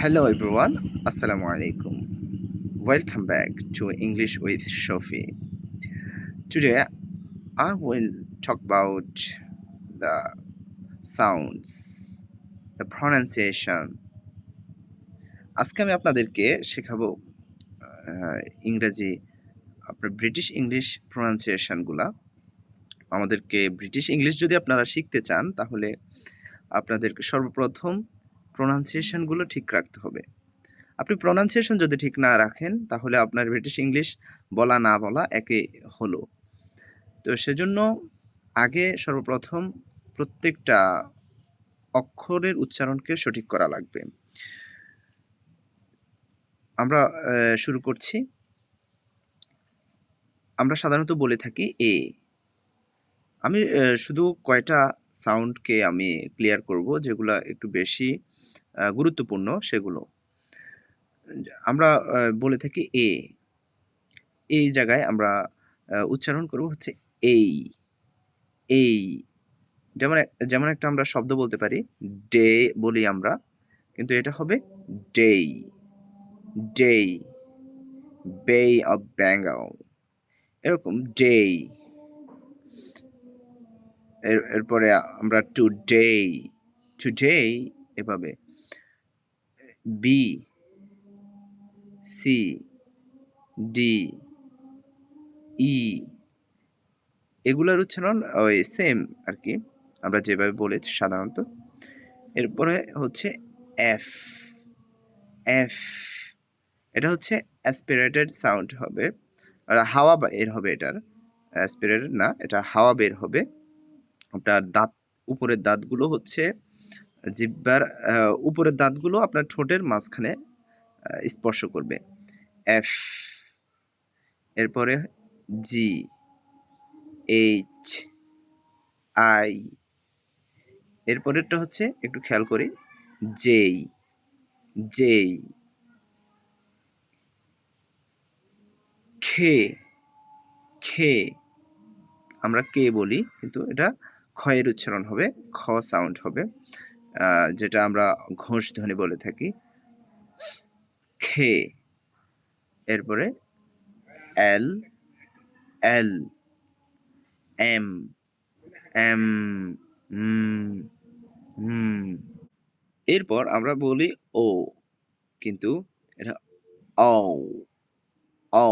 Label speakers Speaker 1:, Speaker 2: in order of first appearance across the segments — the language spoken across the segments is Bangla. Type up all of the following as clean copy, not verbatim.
Speaker 1: Hello everyone, Assalamu alaikum. Welcome back to English with Shofi. Today I will talk about the sounds, the pronunciation. আজকে আমি আপনাদেরকে শেখাবো ইংরেজি আপনার ব্রিটিশ ইংলিশ প্রনাউন্সিয়েশনগুলা। আমাদেরকে ব্রিটিশ ইংলিশ যদি আপনারা শিখতে চান তাহলে আপনাদেরকে সর্বপ্রথম প্রনাউন্সিয়েশনগুলো ঠিক রাখতে হবে। আপনি প্রনাউন্সিয়েশন যদি ঠিক না রাখেন তাহলে আপনার ব্রিটিশ ইংলিশ বলা না বলা একই হলো। তো সেজন্য আগে সর্বপ্রথম প্রত্যেকটা অক্ষরের উচ্চারণকে সঠিক করা লাগবে। আমরা শুরু করছি। আমরা সাধারণত বলে থাকি এ। আমি শুধু কয়টা সাউন্ডকে আমি ক্লিয়ার করব যেগুলো একটু বেশি গুরুত্বপূর্ণ সেগুলো। আমরা বলে থাকি এ। এই জায়গায় আমরা উচ্চারণ করব হচ্ছে এই। এই যেমন যেমন একটা আমরা শব্দ বলতে পারি ডে বলি আমরা, কিন্তু এটা হবে ডেই। ডেই, বে অফ বেঙ্গল, এরকম ডেই। এরপরে আমরা টুডে, টুডে এভাবে বি, সি, ডি, ই, এগুলোর উচ্চারণ ওই সেম আর কি, আমরা যেভাবে বলি সাধারণত। এরপরে হচ্ছে এফ। এফ এটা হচ্ছে অ্যাসপিরেটেড সাউন্ড হবে, আর হাওয়া বের হবে এটার। অ্যাসপিরেটেড না, এটা হাওয়া বের হবে। আপনার দাঁত, উপরের দাঁতগুলো হচ্ছে জিহ্বার উপরের দাঁতগুলো আপনার ঠোঁটের মাঝখানে স্পর্শ করবে। এফ। এরপরে জি, এইচ, আই। এরপরেরটা হচ্ছে একটু খেয়াল করি জেই, জেই। খে, খে আমরা কে বলি কিন্তু এটা খয়ের উচ্চারণ হবে, খ সাউন্ড হবে, যেটা আমরা ঘোষ ধ্বনি বলে থাকি। খে। এরপরে এল, এল, এম, এম, এরপর আমরা বলি ও, কিন্তু এটা ও, ও।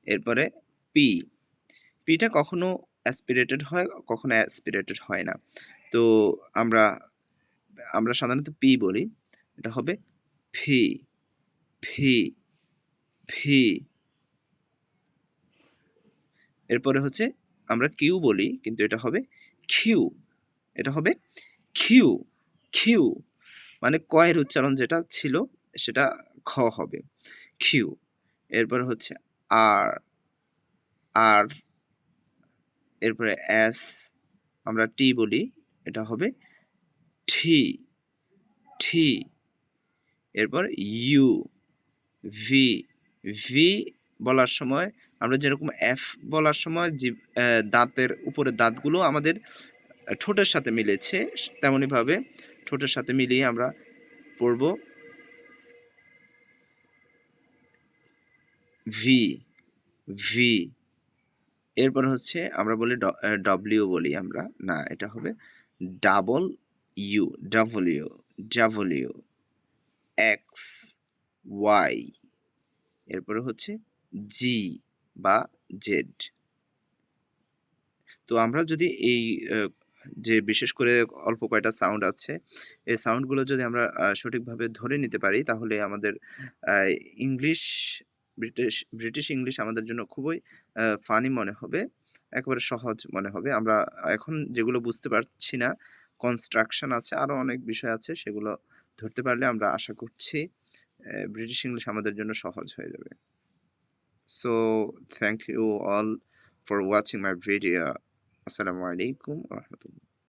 Speaker 1: এরপরে পি। পিটা কখনো অ্যাসপিরেটেড হয়, কখনো অ্যাসপিরেটেড হয় না। তো আমরা আমরা সাধারণত পি বলি, এটা হবে ফি, ফি, ফি। এরপরে হচ্ছে আমরা কিউ বলি, কিন্তু এটা হবে খিউ, এটা হবে খিউ, খিউ। মানে কয়ের উচ্চারণ যেটা ছিল সেটা খ হবে, খিউ। এরপরে হচ্ছে আর, আর। এরপরে এস, আমরা টি বলি, এটা হবে ঠি, ঠি। এরপর ইউ, ভি, ভি বলার সময় আমরা যেরকম এফ বলার সময় যে দাঁতের উপরে দাঁতগুলো আমাদের ঠোঁটের সাথে মিলেছে, তেমনইভাবে ঠোঁটের সাথে মিলিয়ে আমরা পড়ব ভি, ভি। এরপর হচ্ছে আমরা বলি ডব্লিউ বলি আমরা, না এটা হবে W, W, W. X, Y. এরপরে হচ্ছে জি বা জেড। তো আমরা যদি এই যে বিশেষ করে অল্প কয়টা সাউন্ড আছে, এই সাউন্ডগুলো যদি আমরা সঠিকভাবে ধরে নিতে পারি তাহলে আমাদের ইংলিশ, ব্রিটিশ ইংলিশ আমাদের জন্য খুবই ফানি মনে হবে, একেবারে সহজ মনে হবে। আমরা এখন যেগুলো বুঝতে পারছি না, কনস্ট্রাকশন আছে, আরও অনেক বিষয় আছে, সেগুলো ধরতে পারলে আমরা আশা করছি ব্রিটিশ ইংলিশ আমাদের জন্য সহজ হয়ে যাবে। So thank you all for watching my video. Assalamu alaikum warahmatullahi